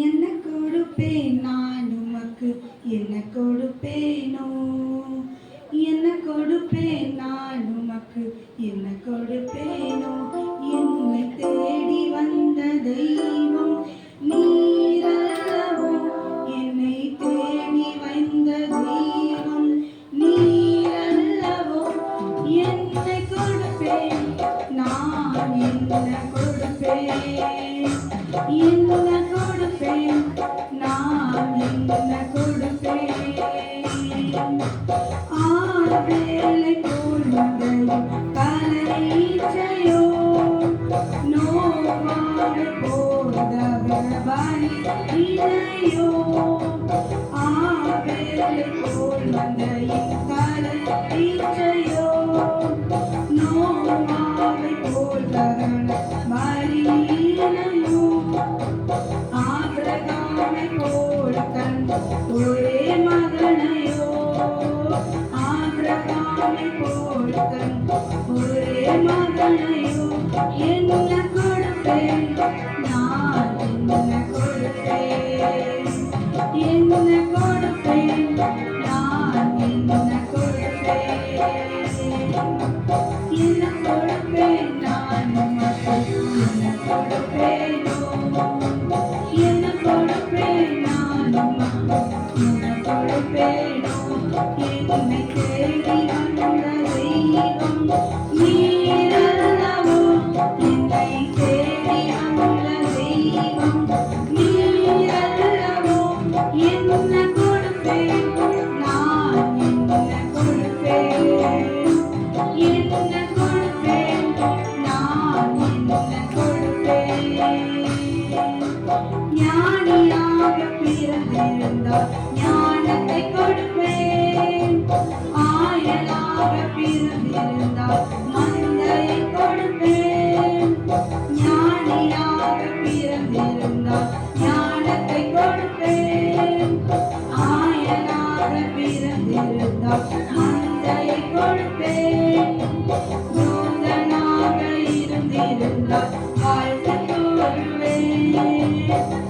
என்ன கொடுப்பேன் நான் உமக்கு, என்ன கொடுப்பேனோ? என்ன கொடுப்பேன் நான் உமக்கு, என்ன கொடுப்பேனோ? என்னை தேடி வந்த தெய்வம் நீரல்லவோ, என்னை தேடி வந்த தெய்வம் நீரல்லவோ. என்னை கொடுப்பேன் நான், என்ன கொடுப்பேன், என்ன கொடுப்பேன் நான், என்ன கொடுப்பேன்? ஆவேளை போல் வந்தையும் கலைச்சையோ, நோவாமை போதவ பலி இணையோ. ஆவேளை போல் வந்தையும் கலைச்சையோ, நோவாமை போதவ பலி இணையோ. ஆபிரகாமை போல் தன் ஒரே மகனையோ, ஆபிரகாமை போல் தன் ஒரே மகனையோ. என்ன கொடுப்பேன் நான், என்ன கொடுப்பேன், என்ன கொடுப்பேன் நான், என்ன கொடுப்பேன்? என்ன கொடுப்பேன் நான் உமக்கு, என்ன கொடுப்பேனோ? என்ன கொடுப்பேன் நான் உமக்கு, என்ன கொடுப்பேனோ? என்னை தேடி வந்த தெய்வம் நீரல்லவோ, என்னை தேடி வந்த தெய்வம் நீரல்லவோ. என்ன கொடுப்பேன் நான், என்ன கொடுப்பேன், என்ன கொடுப்பேன் நான், என்ன கொடுப்பேன்? ஞானியாக பிறந்திருந்தால் ஞானத்தை கொடுப்பேன், ஆயனாக பிறந்திருந்தால் மந்தையை கொடுப்பேன். ஞானியாக பிறந்திருந்தால் ஞானத்தை கொடுப்பேன், ஆயனாக பிறந்திருந்தால் மந்தையை கொடுப்பேன். தூதனாக இருந்திருந்தால் வாழ்த்து கூறுவேன்,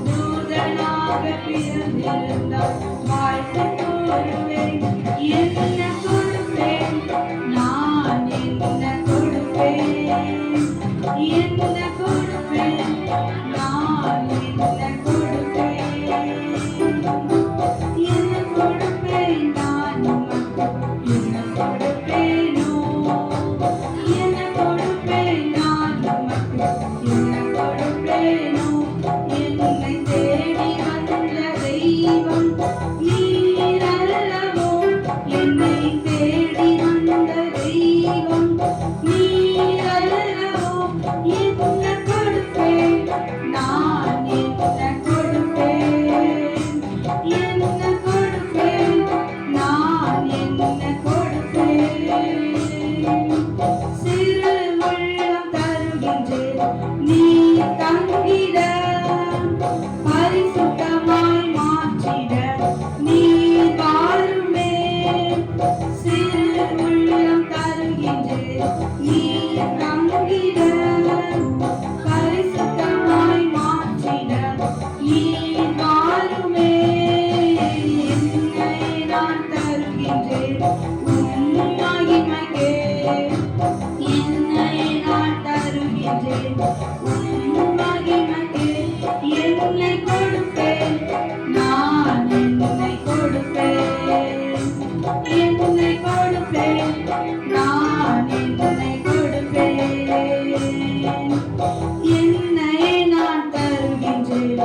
தூதனாக பிறந்திருந்தால் வாழ்த்து கூறுவேன். என்ன கொடுப்பேன் நான், என்ன கொடுப்பேன், என்ன கொடுப்பேன் நான், என்ன கொடுப்பேன்? என்ன கொடுப்பேன் நான் உமக்கு, என்ன கொடுப்பேனோ? என்ன கொடுப்பேன் நான் உமக்கு, என்ன கொடுப்பேனோ? என்னை தேடி வந்த தெய்வம் நீரல்லவோ, என்னை தேடி வந்த தெய்வம் நீரல்லவோ. என்ன கொடுப்பேன் நான், என்ன கொடுப்பேன், என்ன கொடுப்பேன் நான், என்ன கொடுப்பேன்? சிறு உள்ளம் தருகின்றேன் நீ தங்கிட, பரிசுத்தமாய் மாற்றிட நீ வாருமே. சிறு உள்ளம் தருகின்றேன் நீ தங்கிட, பரிசுத்தமாய் மாற்றிட நீ வாருமே. என்னை நான் தருகின்றேன் உம் மகிமைக்கே, என்னை நான் தருகின்றேன் உம் மகிமைக்கே. என்னை கொடுப்பேன் நான், என்னை கொடுப்பேன், என்னை கொடுப்பேன் நான், என்னை கொடுப்பேன். என்னை நான் தருகின்றேன்,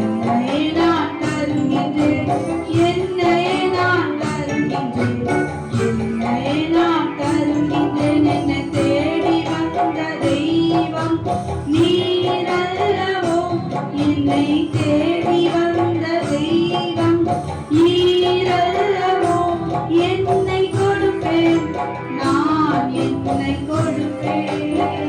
என்னை நான் தருகின்றேன், என்னை நான் தருகின்றேன், என்னை நான் தருகின்றேன். என்னை தேடி வந்த தெய்வம் நீரல்லவோ, என்னை தேடி வந்த தெய்வம் நீரல்லவோ. என்னை கொடுப்பேன் நான், என்னை கொடுப்பேன்.